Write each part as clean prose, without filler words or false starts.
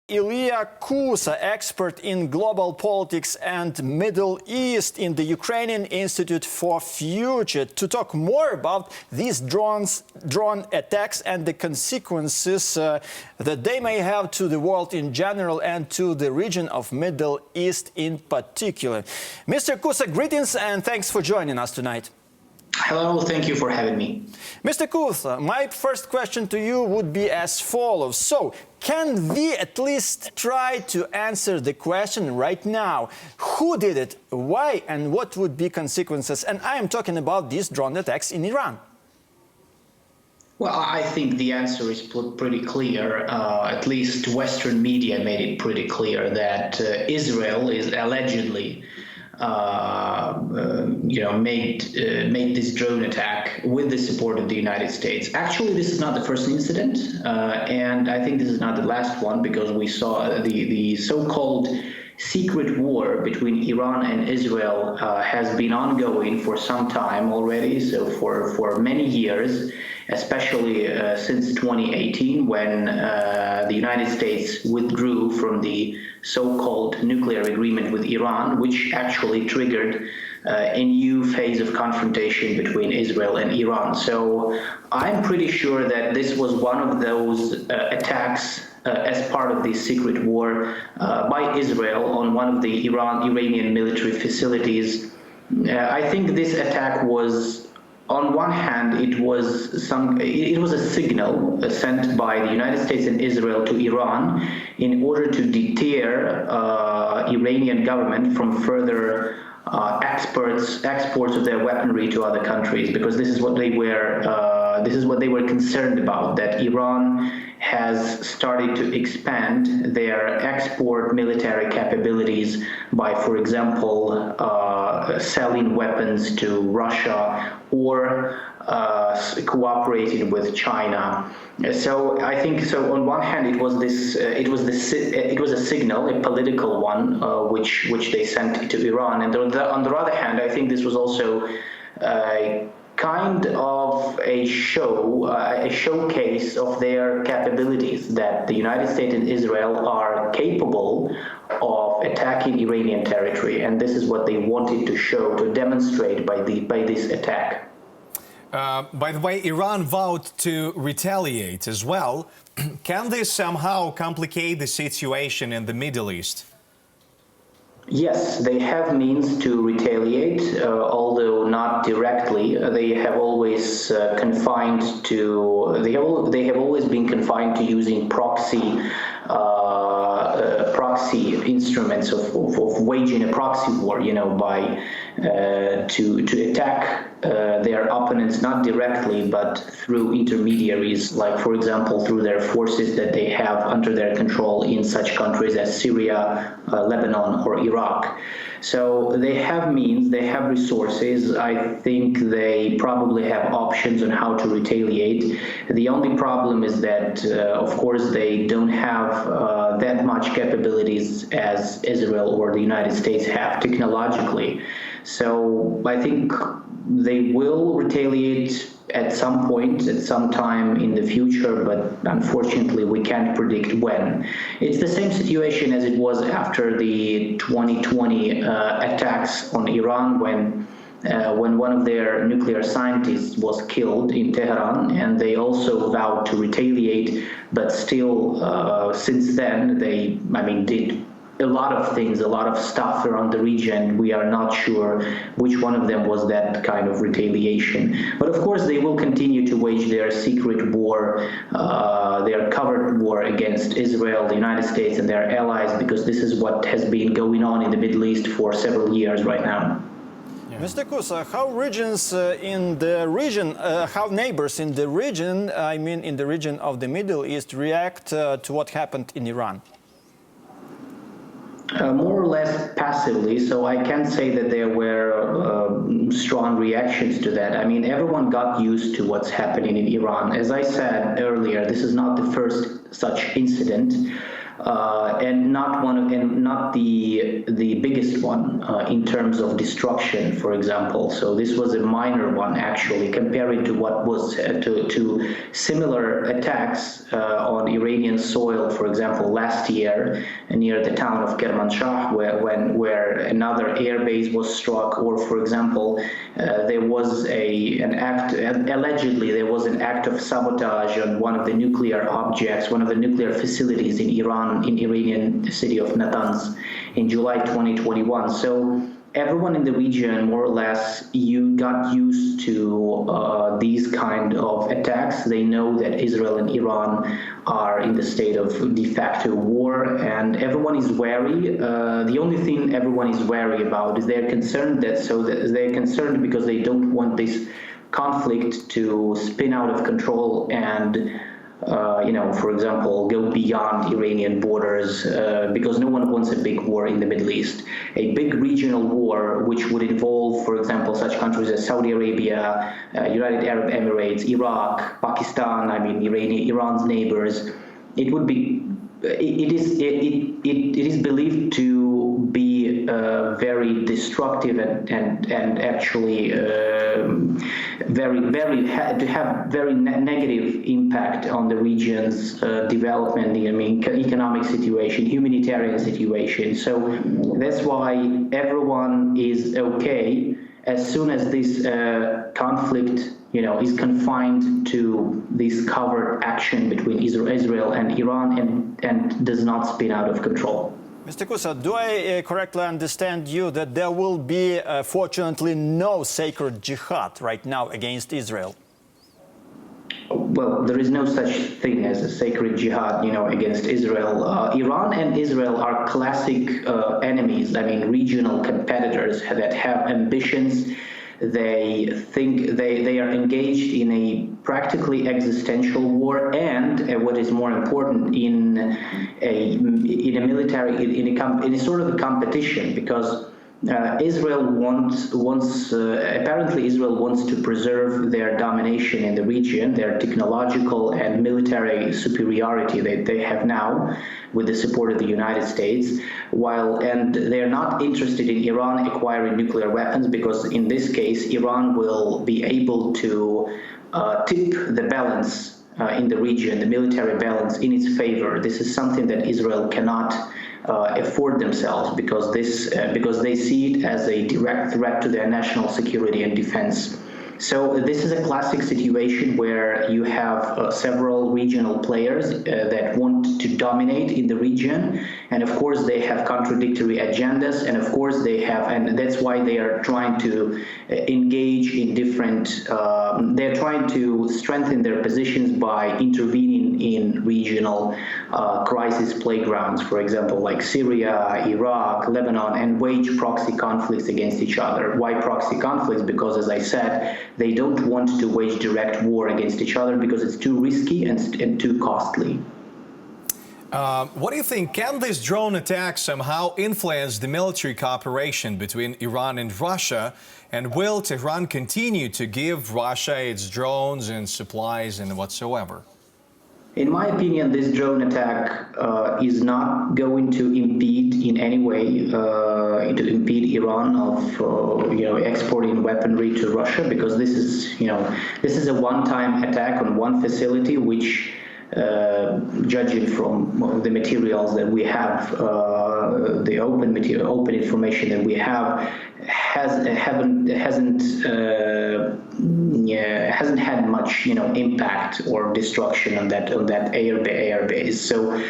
Iliya Kusa, expert in global politics and Middle East in the Ukrainian Institute for Future, to talk more about these drone attacks and the consequences that they may have to the world in general and to the region of Middle East in particular. Mr. Kusa, greetings and thanks for joining us tonight. Hello, thank you for having me. Mr. Kusa, my first question to you would be as follows. So, can we at least try to answer the question right now? Who did it, why, and what would be consequences? And I am talking about these drone attacks in Iran. Well, I think the answer is pretty clear. At least Western media made it pretty clear that Israel is allegedly made this drone attack with the support of the United States. Actually, this is not the first incident, and I think this is not the last one, because we saw the so-called secret war between Iran and Israel has been ongoing for some time already, so for many years, especially since 2018, when the United States withdrew from the so-called nuclear agreement with Iran, which actually triggered a new phase of confrontation between Israel and Iran. So I'm pretty sure that this was one of those attacks as part of the secret war by Israel on one of the Iranian military facilities. I think this attack was, on one hand, it was a signal sent by the United States and Israel to Iran in order to deter Iranian government from further exports of their weaponry to other countries, because this is what they were concerned about, that Iran has started to expand their export military capabilities by, for example, selling weapons to Russia or cooperating with China. So I think, so on one hand, it was a signal, a political one, which they sent to Iran, and on the other hand, I think this was also kind of a showcase of their capabilities, that the United States and Israel are capable of attacking Iranian territory, and this is what they wanted to show, to demonstrate by this attack. By the way, Iran vowed to retaliate as well. Can this somehow complicate the situation in the Middle East? Yes, they have means to retaliate, although not directly. They have always been confined to using proxy instruments of waging a proxy war, to attack their opponents, not directly, but through intermediaries, like, for example, through their forces that they have under their control in such countries as Syria, Lebanon, or Iraq. So they have means, they have resources. I think they probably have options on how to retaliate. The only problem is that, of course, they don't have that much capabilities as Israel or the United States have technologically. So I think they will retaliate at some point, at some time in the future, but unfortunately we can't predict when. It's the same situation as it was after the 2020 attacks on Iran, when one of their nuclear scientists was killed in Tehran, and they also vowed to retaliate, but still since then they, did a lot of things, a lot of stuff around the region. We are not sure which one of them was that kind of retaliation. But of course, they will continue to wage their secret war, their covert war against Israel, the United States, and their allies, because this is what has been going on in the Middle East for several years right now. Mr. Kusa, how neighbors in the region, in the region of the Middle East, react to what happened in Iran? More or less passively, so I can't say that there were strong reactions to that. Everyone got used to what's happening in Iran. As I said earlier, this is not the first such incident. and not the biggest one in terms of destruction, for example. So this was a minor one, actually, compared to what was to similar attacks on Iranian soil, for example, last year near the town of Kermanshah, where another air base was struck, or, for example, there was allegedly there was an act of sabotage on one of the nuclear objects, one of the nuclear facilities in Iran, in Iranian city of Natanz in July 2021. So everyone in the region, more or less, got used to these kind of attacks. They know that Israel and Iran are in the state of de facto war, and everyone is wary. The only thing everyone is wary about is they're concerned because they don't want this conflict to spin out of control and for example, go beyond Iranian borders, because no one wants a big war in the Middle East. A big regional war, which would involve, for example, such countries as Saudi Arabia, United Arab Emirates, Iraq, Pakistan, Iran's neighbors. It would be. It is believed to be very destructive and actually to have very negative impact on the region's development. Economic situation, humanitarian situation. So that's why everyone is okay as soon as this conflict is confined to this covert action between Israel and Iran and does not spin out of control. Mr. Kusa, do I correctly understand you that there will be, fortunately, no sacred jihad right now against Israel? Well, there is no such thing as a sacred jihad, against Israel. Iran and Israel are classic enemies, regional competitors that have ambitions. They think they are engaged in a practically existential war, and what is more important, in a sort of a competition, because Israel apparently Israel wants to preserve their domination in the region, their technological and military superiority that they have now with the support of the United States, and they're not interested in Iran acquiring nuclear weapons, because in this case Iran will be able to tip the balance in the region, the military balance in its favor. This is something that Israel cannot afford themselves, because they see it as a direct threat to their national security and defense. So this is a classic situation where you have several regional players that want to dominate in the region, and of course they have contradictory agendas, and of course and that's why they are trying to engage in different. They're trying to strengthen their positions by intervening in regional crisis playgrounds, for example, like Syria, Iraq, Lebanon, and wage proxy conflicts against each other. Why proxy conflicts? Because, as I said, they don't want to wage direct war against each other because it's too risky and too costly. What do you think? Can this drone attack somehow influence the military cooperation between Iran and Russia? And will Tehran continue to give Russia its drones and supplies and whatsoever? In my opinion, this drone attack is not going to impede in any way Iran of exporting weaponry to Russia, because this is a one-time attack on one facility, which, judging from the materials that we have, the open information that we have, hasn't had much impact or destruction on that air base. So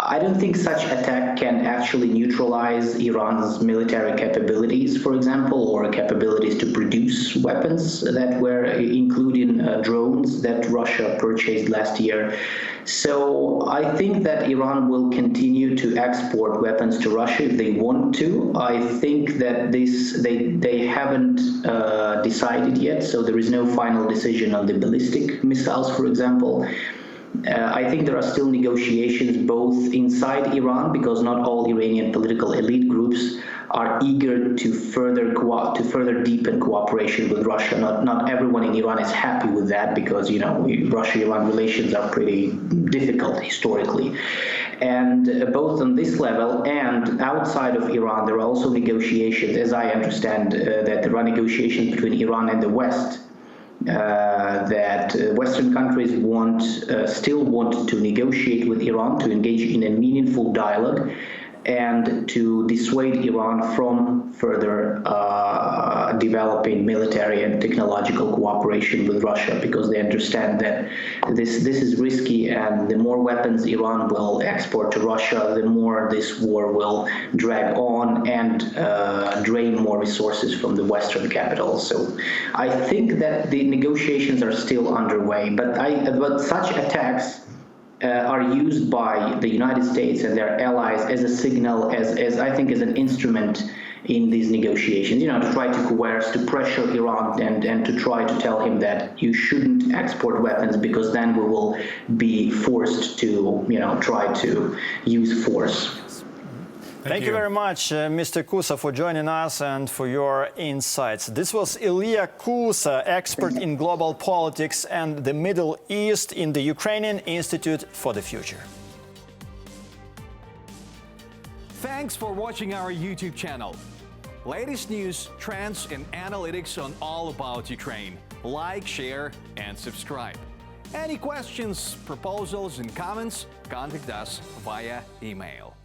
I don't think such attack can actually neutralize Iran's military capabilities, for example, or capabilities to produce weapons that were including drones that Russia purchased last year. So I think that Iran will continue to export weapons to Russia if they want to. I think that they haven't decided yet, so there is no final decision on the ballistic missiles, for example. I think there are still negotiations both inside Iran, because not all Iranian political elite groups are eager to further deepen cooperation with Russia. Not everyone in Iran is happy with that, because Russia-Iran relations are pretty difficult historically. And both on this level and outside of Iran, there are also negotiations, as I understand, that there are negotiations between Iran and the West, that Western countries still want to negotiate with Iran, to engage in a meaningful dialogue, and to dissuade Iran from further developing military and technological cooperation with Russia, because they understand that this is risky, and the more weapons Iran will export to Russia, the more this war will drag on and drain more resources from the Western capitals. So I think that the negotiations are still underway, but such attacks are used by the United States and their allies as a signal, as I think, as an instrument in these negotiations, to try to coerce, to pressure Iran, and to try to tell him that you shouldn't export weapons, because then we will be forced to, try to use force. Thank you very much, Mr. Kusa, for joining us and for your insights. This was Iliya Kusa, expert in global politics and the Middle East in the Ukrainian Institute for the Future. Thanks for watching our YouTube channel. Latest news, trends, and analytics on all about Ukraine. Like, share, and subscribe. Any questions, proposals, and comments, contact us via email.